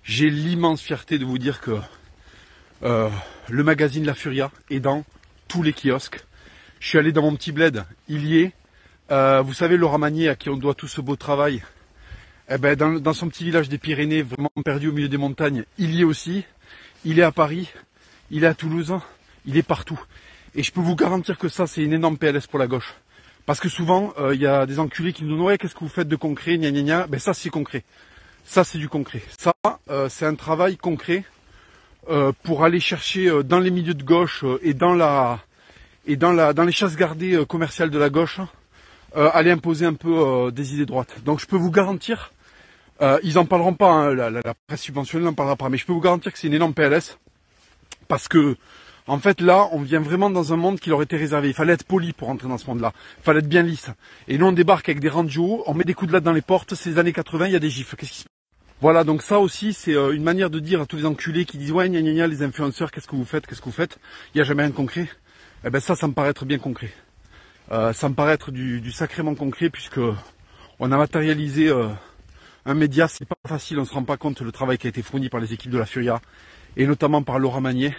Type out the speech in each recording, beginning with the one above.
J'ai l'immense fierté de vous dire que le magazine La Furia est dans tous les kiosques. Je suis allé dans mon petit bled, il y est. Vous savez, Laura Magnier, à qui on doit tout ce beau travail, eh ben, dans son petit village des Pyrénées, vraiment perdu au milieu des montagnes, il y est aussi. Il est à Paris, il est à Toulouse, il est partout. Et je peux vous garantir que ça, c'est une énorme PLS pour la gauche. Parce que souvent, il y a des enculés qui nous disent « Ouais, qu'est-ce que vous faites de concret, gna gna gna ?» Ben ça, c'est concret. Ça, c'est du concret. Ça, c'est un travail concret pour aller chercher dans les milieux de gauche et dans les chasses gardées commerciales de la gauche, aller imposer un peu des idées droites. Donc, je peux vous garantir, ils en parleront pas, hein, la presse subventionnée n'en parlera pas, mais je peux vous garantir que c'est une énorme PLS parce que en fait, là, on vient vraiment dans un monde qui leur était réservé. Il fallait être poli pour rentrer dans ce monde-là. Il fallait être bien lisse. Et nous, on débarque avec des randios, on met des coups de latte dans les portes. C'est les années 80, il y a des gifles. Qu'est-ce qui se passe? Voilà, donc ça aussi, c'est une manière de dire à tous les enculés qui disent « Ouais, gna gna gna, les influenceurs, qu'est-ce que vous faites? Qu'est-ce que vous faites ?» Il n'y a jamais rien de concret. Eh ben ça me paraît être bien concret. Ça me paraît être du sacrément concret, puisque on a matérialisé un média. C'est pas facile, on se rend pas compte le travail qui a été fourni par les équipes de La Furia, et notamment par Laura Magnier.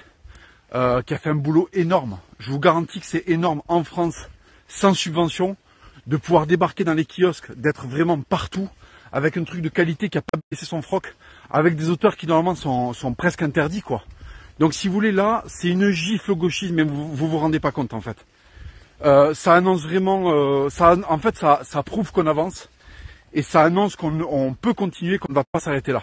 Qui a fait un boulot énorme. Je vous garantis que c'est énorme en France, sans subvention, de pouvoir débarquer dans les kiosques, d'être vraiment partout, avec un truc de qualité qui a pas baissé son froc, avec des auteurs qui normalement sont presque interdits, quoi. Donc si vous voulez, là, c'est une gifle au gauchisme, mais vous rendez pas compte, en fait. Ça annonce vraiment, ça prouve qu'on avance, et ça annonce qu'on peut continuer, qu'on ne va pas s'arrêter là.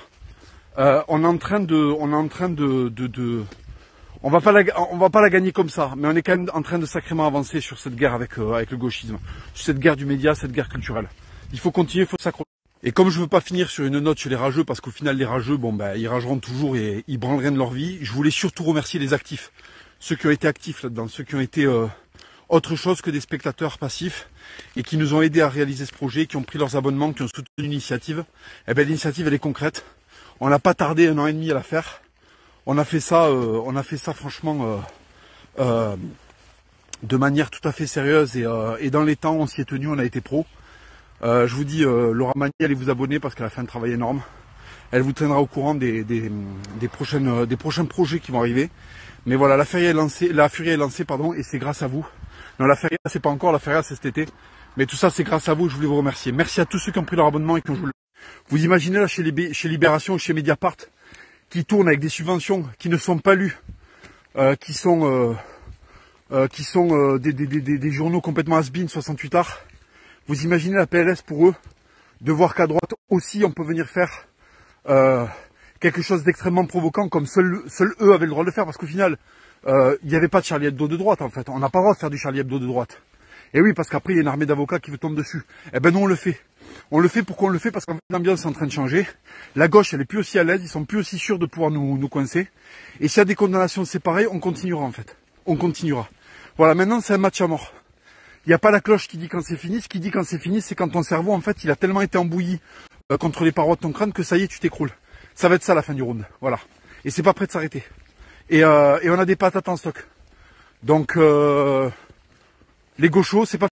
On va pas la gagner comme ça, mais on est quand même en train de sacrément avancer sur cette guerre avec le gauchisme, sur cette guerre du média, cette guerre culturelle. Il faut continuer, il faut s'accrocher. Et comme je veux pas finir sur une note sur les rageux, parce qu'au final les rageux, bon ben ils rageront toujours et ils branleraient de leur vie, je voulais surtout remercier les actifs, ceux qui ont été actifs là-dedans, ceux qui ont été autre chose que des spectateurs passifs et qui nous ont aidés à réaliser ce projet, qui ont pris leurs abonnements, qui ont soutenu l'initiative. Eh ben l'initiative elle est concrète. On n'a pas tardé 1 an et demi à la faire. On a fait ça franchement de manière tout à fait sérieuse et dans les temps on s'y est tenu, on a été pro. Je vous dis, Laura Magnier, allez vous abonner parce qu'elle a fait un travail énorme. Elle vous tiendra au courant des prochains projets qui vont arriver. Mais voilà, la Furia est lancée, pardon, et c'est grâce à vous. Non, la Furia c'est pas encore, la Furia c'est cet été. Mais tout ça c'est grâce à vous, je voulais vous remercier. Merci à tous ceux qui ont pris leur abonnement et qui ont joué. Vous imaginez là chez Libération, chez Mediapart, qui tournent avec des subventions qui ne sont pas lues, qui sont des journaux complètement has-been 68 arts. Vous imaginez la PLS pour eux, de voir qu'à droite aussi on peut venir faire quelque chose d'extrêmement provoquant comme seuls eux avaient le droit de le faire, parce qu'au final, il n'y avait pas de Charlie Hebdo de droite en fait. On n'a pas le droit de faire du Charlie Hebdo de droite. Et oui, parce qu'après il y a une armée d'avocats qui vous tombe dessus. Eh ben nous on le fait. On le fait, pourquoi on le fait? Parce qu'en fait l'ambiance est en train de changer. La gauche elle est plus aussi à l'aise, ils sont plus aussi sûrs de pouvoir nous coincer. Et s'il y a des condamnations séparées, on continuera en fait. On continuera. Voilà, maintenant c'est un match à mort. Il n'y a pas la cloche qui dit quand c'est fini. Ce qui dit quand c'est fini, c'est quand ton cerveau en fait il a tellement été embouilli contre les parois de ton crâne que ça y est, tu t'écroules. Ça va être ça la fin du round. Voilà. Et c'est pas prêt de s'arrêter. Et on a des patates en stock. Donc les gauchos, c'est pas